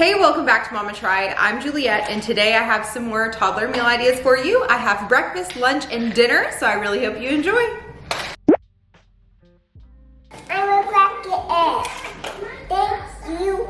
Hey, welcome back to Mama Tried. I'm Juliet, and today I have some more toddler meal ideas for you. I have breakfast, lunch, and dinner, so I really hope you enjoy. I would like it. Thank you.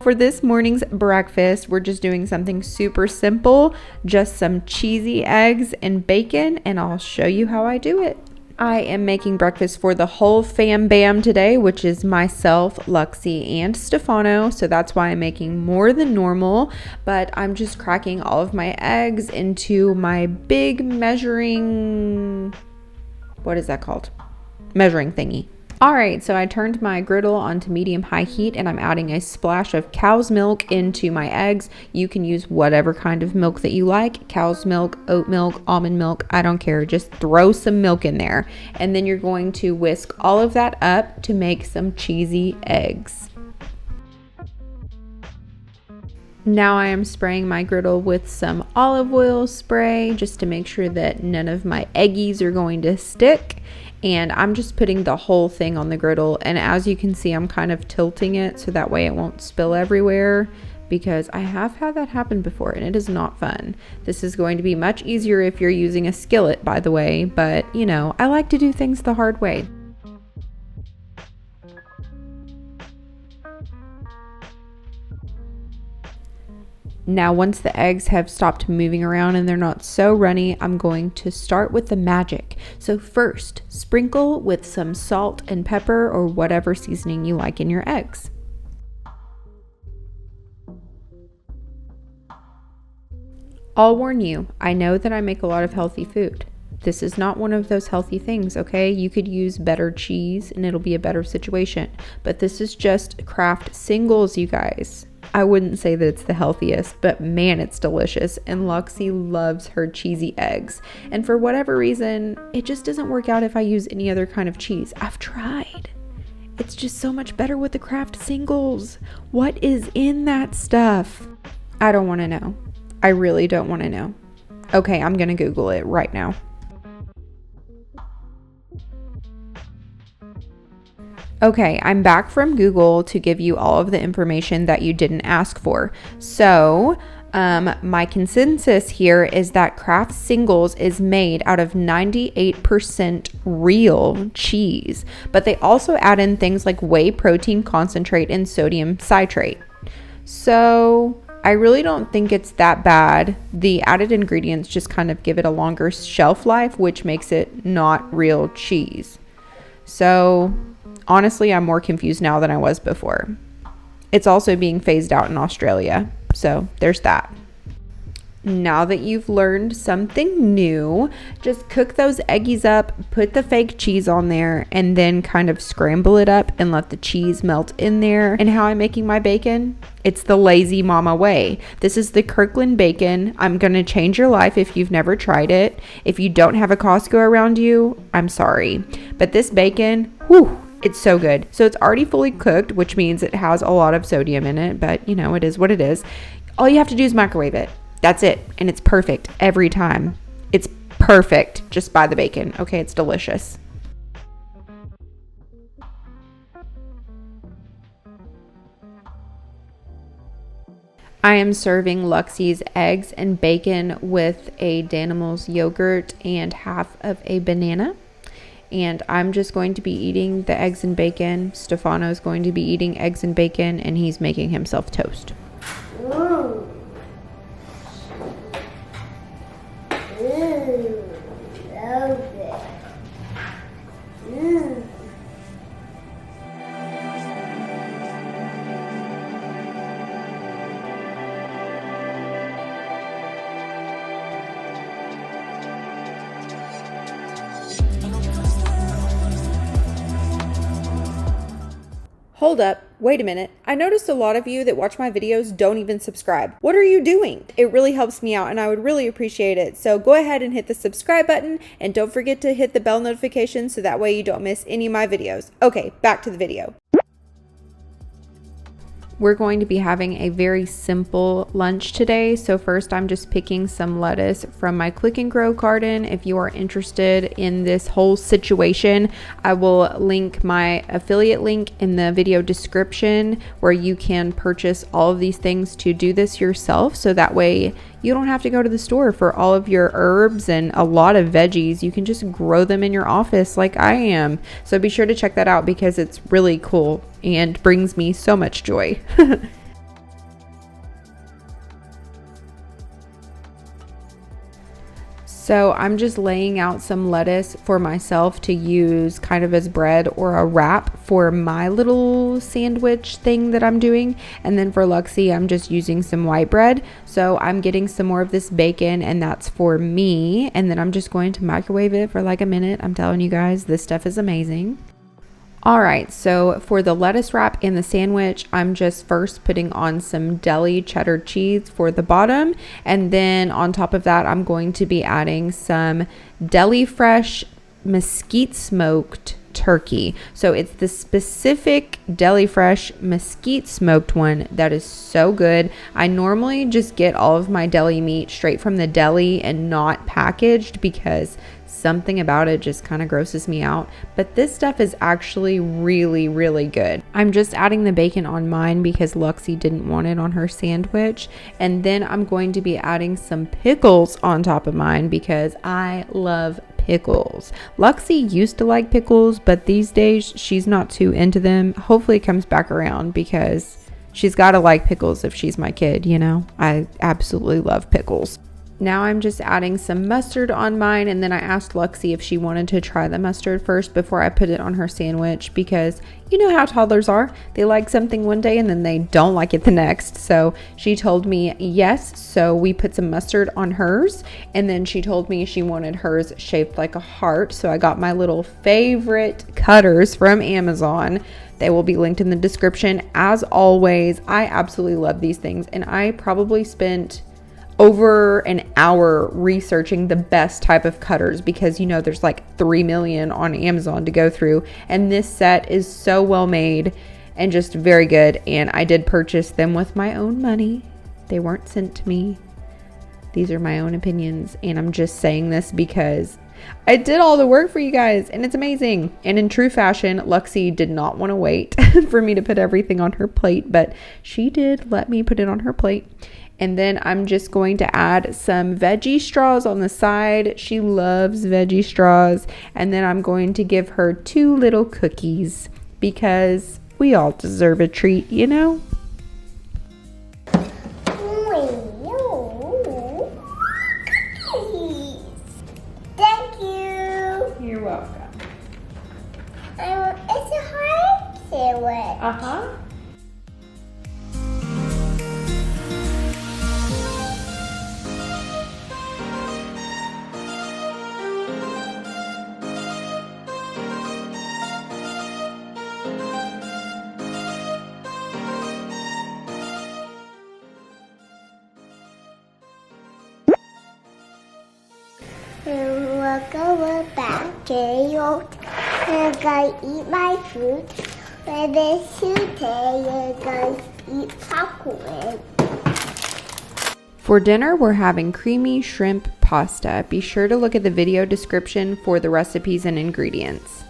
For this morning's breakfast, we're just doing something super simple, just some cheesy eggs and bacon, and I'll show you how I do it. I am making breakfast for the whole fam bam today, which is myself, Luxie, and Stefano, so that's why I'm making more than normal, but I'm just cracking all of my eggs into my big measuring, what is that called? Measuring thingy. All right, so I turned my griddle onto medium-high heat and I'm adding a splash of cow's milk into my eggs. You can use whatever kind of milk that you like, cow's milk, oat milk, almond milk, I don't care. Just throw some milk in there. And then you're going to whisk all of that up to make some cheesy eggs. Now I am spraying my griddle with some olive oil spray just to make sure that none of my eggies are going to stick. And I'm just putting the whole thing on the griddle, and as you can see, I'm kind of tilting it so that way it won't spill everywhere, because I have had that happen before and it is not fun. This is going to be much easier if you're using a skillet, by the way, but you know, I like to do things the hard way. Now, once the eggs have stopped moving around and they're not so runny, I'm going to start with the magic. So first, sprinkle with some salt and pepper or whatever seasoning you like in your eggs. I'll warn you, I know that I make a lot of healthy food. This is not one of those healthy things, okay? You could use better cheese and it'll be a better situation. But this is just Kraft singles, you guys. I wouldn't say that it's the healthiest, but man, it's delicious. And Luxie loves her cheesy eggs. And for whatever reason, it just doesn't work out if I use any other kind of cheese. I've tried. It's just so much better with the Kraft singles. What is in that stuff? I don't want to know. I really don't want to know. Okay, I'm going to Google it right now. Okay, I'm back from Google to give you all of the information that you didn't ask for. So, my consensus here is that Kraft Singles is made out of 98% real cheese, but they also add in things like whey protein concentrate and sodium citrate. So, I really don't think it's that bad. The added ingredients just kind of give it a longer shelf life, which makes it not real cheese. So, honestly, I'm more confused now than I was before. It's also being phased out in Australia, so there's that. Now that you've learned something new, just cook those eggies up, put the fake cheese on there, and then kind of scramble it up and let the cheese melt in there. And how I'm making my bacon? It's the lazy mama way. This is the Kirkland bacon. I'm going to change your life if you've never tried it. If you don't have a Costco around you, I'm sorry. But this bacon, whew, it's so good. So it's already fully cooked, which means it has a lot of sodium in it, but you know, it is what it is. All you have to do is microwave it. That's it. And it's perfect every time. It's perfect. Just buy the bacon. Okay, it's delicious. I am serving Luxie's eggs and bacon with a Danimals yogurt and half of a banana. And I'm just going to be eating the eggs and bacon. Stefano's going to be eating eggs and bacon, and he's making himself toast. Ooh. Ooh. Love it. Ooh. Hold up, wait a minute. I noticed a lot of you that watch my videos don't even subscribe. What are you doing? It really helps me out and I would really appreciate it. So go ahead and hit the subscribe button and don't forget to hit the bell notification so that way you don't miss any of my videos. Okay, back to the video. We're going to be having a very simple lunch today. So first I'm just picking some lettuce from my Click and Grow garden. If you are interested in this whole situation, I will link my affiliate link in the video description where you can purchase all of these things to do this yourself. So that way you don't have to go to the store for all of your herbs and a lot of veggies. You can just grow them in your office like I am. So be sure to check that out because it's really cool and brings me so much joy. So I'm just laying out some lettuce for myself to use kind of as bread or a wrap for my little sandwich thing that I'm doing. And then for Luxie, I'm just using some white bread. So I'm getting some more of this bacon and that's for me. And then I'm just going to microwave it for like a minute. I'm telling you guys, this stuff is amazing. All right, so for the lettuce wrap and the sandwich, I'm just first putting on some deli cheddar cheese for the bottom. And then on top of that, I'm going to be adding some deli fresh mesquite smoked turkey. So it's the specific deli fresh mesquite smoked one that is so good. I normally just get all of my deli meat straight from the deli and not packaged because something about it just kind of grosses me out, but this stuff is actually really, really good. I'm just adding the bacon on mine because Luxie didn't want it on her sandwich, and then I'm going to be adding some pickles on top of mine because I love pickles. Luxie used to like pickles, but these days she's not too into them. Hopefully it comes back around because she's got to like pickles if she's my kid, you know? I absolutely love pickles. Now I'm just adding some mustard on mine, and then I asked Luxie if she wanted to try the mustard first before I put it on her sandwich because you know how toddlers are. They like something one day and then they don't like it the next. So she told me yes, so we put some mustard on hers, and then she told me she wanted hers shaped like a heart. So I got my little favorite cutters from Amazon. They will be linked in the description. As always, I absolutely love these things, and I probably spent over an hour researching the best type of cutters because you know there's like 3 million on Amazon to go through, and this set is so well made and just very good. And I did purchase them with my own money. They weren't sent to me. These are my own opinions, and I'm just saying this because I did all the work for you guys and it's amazing. And in true fashion, Luxie did not want to wait for me to put everything on her plate, but she did let me put it on her plate. And then I'm just going to add some veggie straws on the side. She loves veggie straws. And then I'm going to give her 2 little cookies because we all deserve a treat, you know? Thank you. You're welcome. It's a heart sandwich. Uh-huh. We're back. I'm gonna eat my food. And then today I'm gonna eat popcorn. For dinner, we're having creamy shrimp pasta. Be sure to look at the video description for the recipes and ingredients.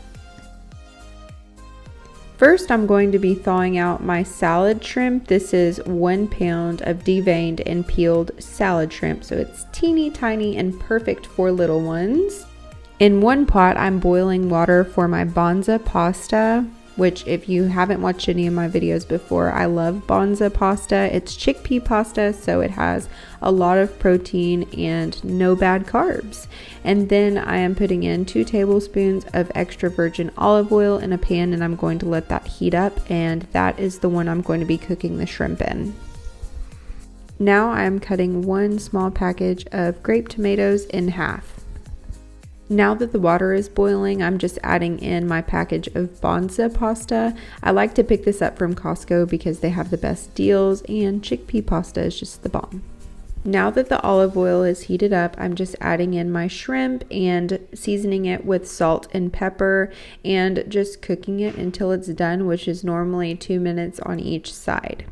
First, I'm going to be thawing out my salad shrimp. This is 1 pound of deveined and peeled salad shrimp, so it's teeny tiny and perfect for little ones. In one pot, I'm boiling water for my bonza pasta, which if you haven't watched any of my videos before, I love bonza pasta. It's chickpea pasta, so it has a lot of protein and no bad carbs. And then I am putting in 2 tablespoons of extra virgin olive oil in a pan, and I'm going to let that heat up, and that is the one I'm going to be cooking the shrimp in. Now I'm cutting 1 small package of grape tomatoes in half. Now that the water is boiling, I'm just adding in my package of bonza pasta. I like to pick this up from Costco because they have the best deals, and chickpea pasta is just the bomb. Now that the olive oil is heated up, I'm just adding in my shrimp and seasoning it with salt and pepper and just cooking it until it's done, which is normally 2 minutes on each side.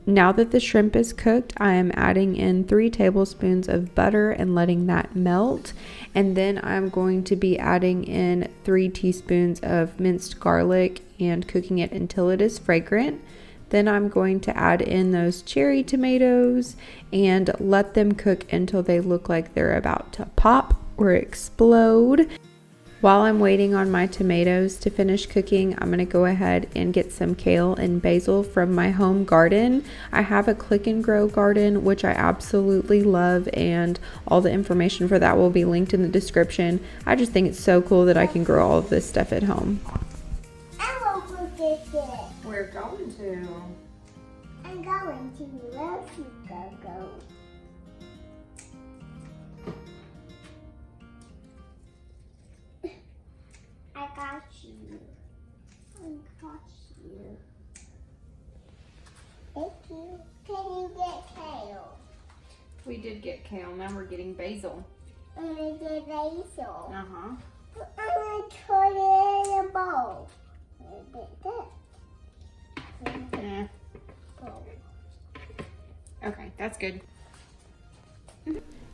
Now that the shrimp is cooked, I am adding in 3 tablespoons of butter and letting that melt. And then I'm going to be adding in 3 teaspoons of minced garlic and cooking it until it is fragrant. Then I'm going to add in those cherry tomatoes and let them cook until they look like they're about to pop or explode. While I'm waiting on my tomatoes to finish cooking, I'm going to go ahead and get some kale and basil from my home garden. I have a click and grow garden, which I absolutely love, and all the information for that will be linked in the description. I just think it's so cool that I can grow all of this stuff at home. I will cook this. We're going to. I'm going to. Where you go? I got you. Thank you. Can you get kale? We did get kale. Now we're getting basil. I'm gonna get basil. Uh-huh. I'm gonna put it in a bowl. Okay, that's good.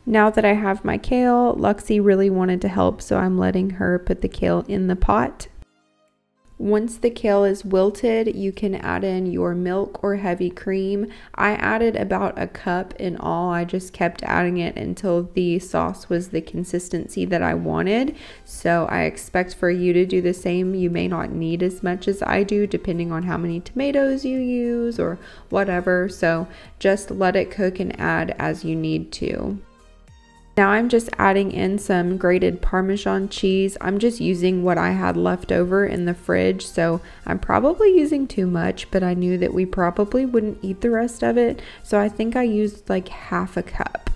Now that I have my kale, Luxie really wanted to help, so I'm letting her put the kale in the pot. Once the kale is wilted, you can add in your milk or heavy cream. I added about a cup in all. I just kept adding it until the sauce was the consistency that I wanted. So I expect for you to do the same. You may not need as much as I do, depending on how many tomatoes you use or whatever. So just let it cook and add as you need to. Now I'm just adding in some grated Parmesan cheese. I'm just using what I had left over in the fridge, so I'm probably using too much, but I knew that we probably wouldn't eat the rest of it, so I think I used like half a cup.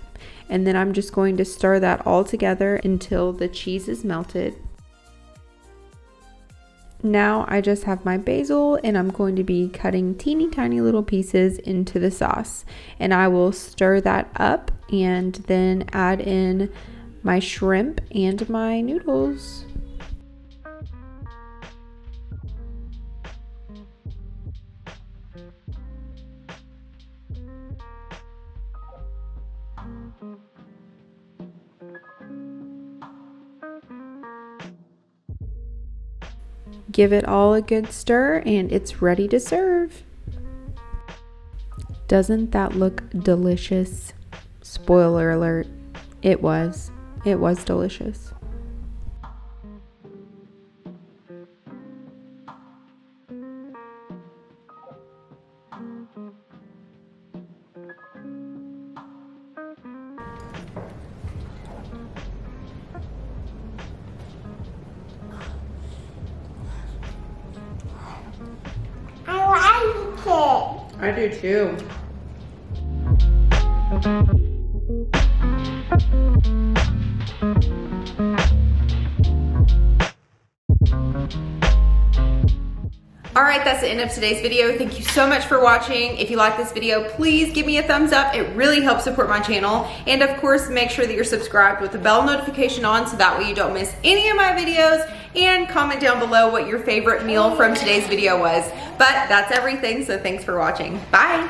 And then I'm just going to stir that all together until the cheese is melted. Now I just have my basil, and I'm going to be cutting teeny tiny little pieces into the sauce, and I will stir that up and then add in my shrimp and my noodles. Give it all a good stir and it's ready to serve. Doesn't that look delicious? Spoiler alert, it was delicious. I like it. I do too. Alright, that's the end of today's video. Thank you so much for watching. If you like this video, please give me a thumbs up. It really helps support my channel. And of course, make sure that you're subscribed with the bell notification on so that way you don't miss any of my videos. And comment down below what your favorite meal from today's video was. But that's everything, so thanks for watching. Bye!